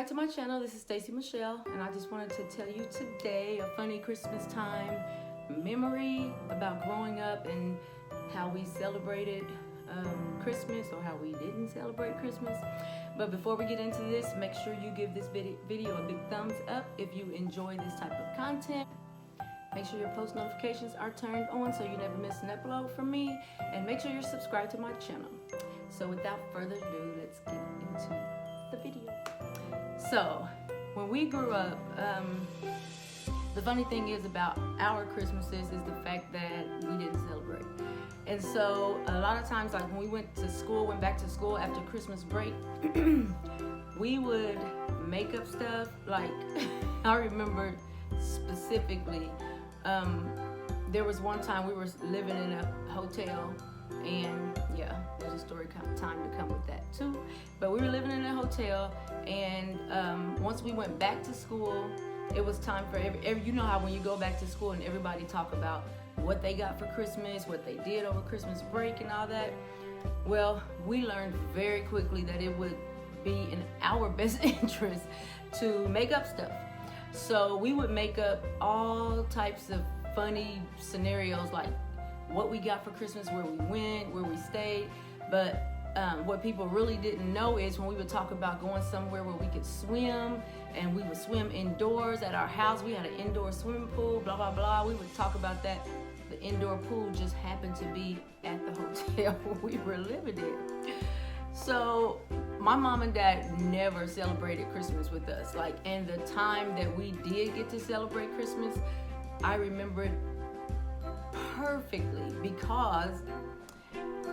back to my channel. This is Stacy Michelle, and I just wanted to tell you today a funny Christmas time memory about growing up and how we celebrated Christmas, or how we didn't celebrate Christmas. But before we get into this, make sure you give this video a big thumbs up if you enjoy this type of content. Make sure your post notifications are turned on so you never miss an upload from me, and make sure you're subscribed to my channel. So without further ado, let's get into the video. So when we grew up, the funny thing is about our Christmases is the fact that we didn't celebrate. And so a lot of times, like when we went back to school after Christmas break, we would make up stuff. Like I remember specifically, there was one time we were living in a hotel, and yeah, there's a story time to come with that too. But we were living in a hotel, and once we went back to school, it was time for every you know how when you go back to school and everybody talk about what they got for Christmas, what they did over Christmas break and all that. Well, we learned very quickly that it would be in our best interest to make up stuff. So we would make up all types of funny scenarios, like what we got for Christmas, where we went, where we stayed. But what people really didn't know is when we would talk about going somewhere where we could swim, and we would swim indoors at our house. We had an indoor swimming pool, blah, blah, blah. We would talk about that. The indoor pool just happened to be at the hotel where we were living in. So my mom and dad never celebrated Christmas with us. And the time that we did get to celebrate Christmas, I remember it perfectly because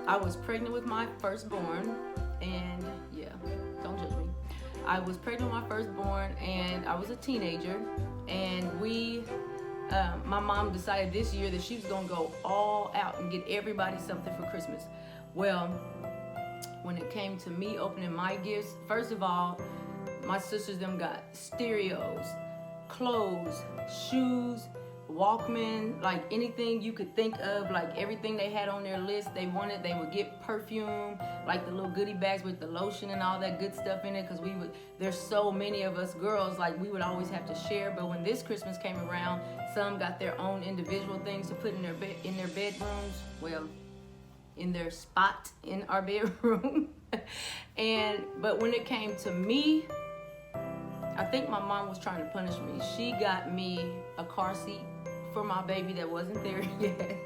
I was pregnant with my firstborn, and yeah, don't judge me. I was pregnant with my firstborn, and I was a teenager, and my mom decided this year that she was gonna go all out and get everybody something for Christmas. Well, when it came to me opening my gifts, first of all, my sisters them got stereos, clothes, shoes, Walkman, like anything you could think of, like everything they had on their list they wanted. They would get perfume, like the little goodie bags with the lotion and all that good stuff in it, because there's so many of us girls, like we would always have to share. But when this Christmas came around, some got their own individual things to put in their bedrooms, well, in their spot in our bedroom. But when it came to me, I think my mom was trying to punish me. She got me a car seat for my baby that wasn't there yet.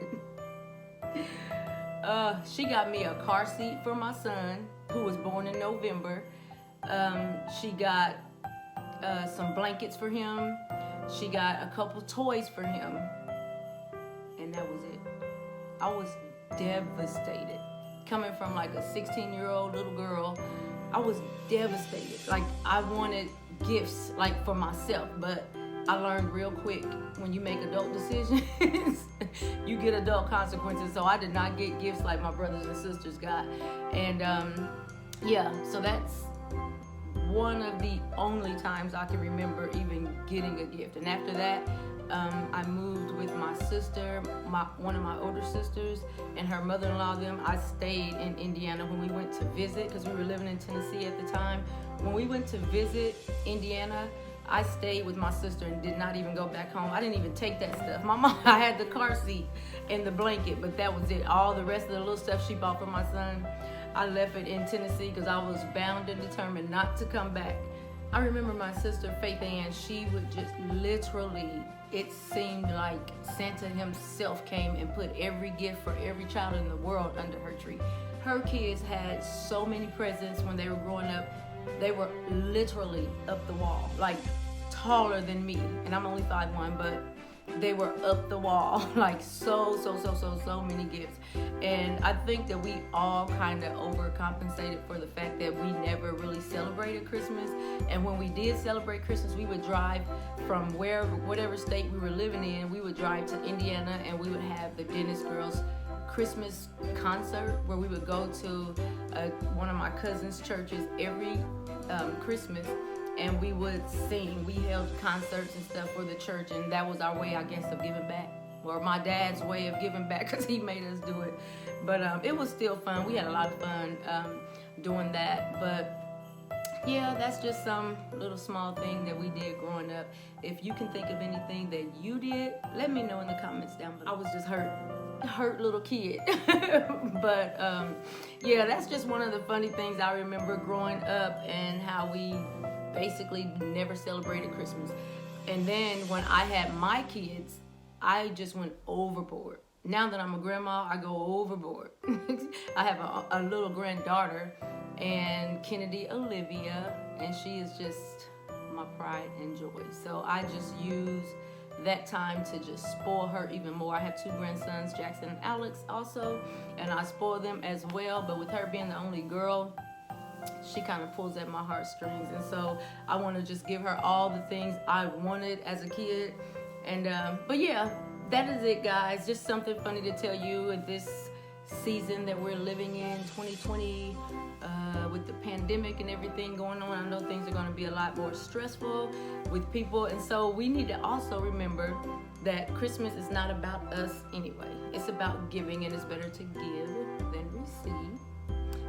She got me a car seat for my son, who was born in November. She got some blankets for him. She got a couple toys for him. And that was it. I was devastated. Coming from like a 16-year-old little girl, I was devastated. Like I wanted gifts like for myself, but I learned real quick, when you make adult decisions, you get adult consequences. So I did not get gifts like my brothers and sisters got. And yeah, so that's one of the only times I can remember even getting a gift. And after that, I moved with my sister, one of my older sisters, and her mother-in-law. I stayed in Indiana when we went to visit, because we were living in Tennessee at the time. When we went to visit Indiana, I stayed with my sister and did not even go back home. I didn't even take that stuff. My mom, I had the car seat and the blanket, but that was it. All the rest of the little stuff she bought for my son, I left it in Tennessee because I was bound and determined not to come back. I remember my sister, Faith Ann, she would just literally, it seemed like Santa himself came and put every gift for every child in the world under her tree. Her kids had so many presents when they were growing up. They were literally up the wall, like taller than me, and I'm only 5'1", but they were up the wall, like so many gifts. And I think that we all kind of overcompensated for the fact that we never really celebrated Christmas. And when we did celebrate Christmas, we would drive from whatever state we were living in, we would drive to Indiana, and we would have the Dennis Girls Christmas concert, where we would go to one of my cousin's churches every Christmas, and we would sing. We held concerts and stuff for the church, and that was our way, I guess, of giving back, or my dad's way of giving back, because he made us do it. But it was still fun. We had a lot of fun doing that. But yeah, that's just some little small thing that we did growing up. If you can think of anything that you did, let me know in the comments down below. I was just hurt little kid. But yeah, that's just one of the funny things I remember growing up, and how we basically never celebrated Christmas. And then when I had my kids, I just went overboard. Now that I'm a grandma, I go overboard. I have a little granddaughter, and Kennedy Olivia, and she is just my pride and joy. So I just use that time to just spoil her even more. I have 2 grandsons, Jackson and Alex also, and I spoil them as well. But with her being the only girl, she kind of pulls at my heartstrings. And so I want to just give her all the things I wanted as a kid. And but yeah, that is it, guys. Just something funny to tell you at this season that we're living in, 2020, with the pandemic and everything going on. I know things are going to be a lot more stressful with people, and so we need to also remember that Christmas is not about us anyway. It's about giving, and it's better to give than receive,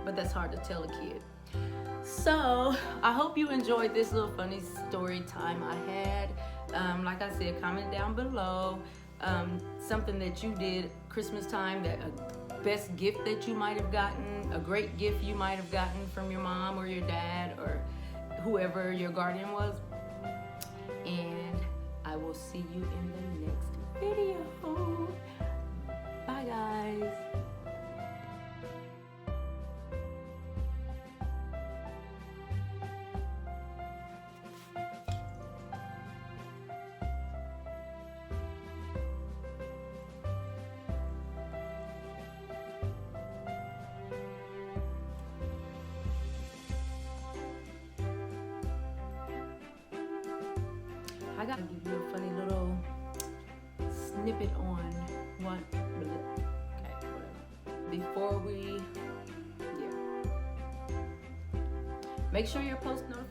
but that's hard to tell a kid. So I hope you enjoyed this little funny story time I had. Like I said, comment down below something that you did Christmas time, that best gift that you might have gotten, a great gift you might have gotten from your mom or your dad or whoever your guardian was. And I will see you in the next video. Bye, guys. I gotta give you a funny little snippet on what, okay, whatever. Before we, yeah. Make sure your post notifications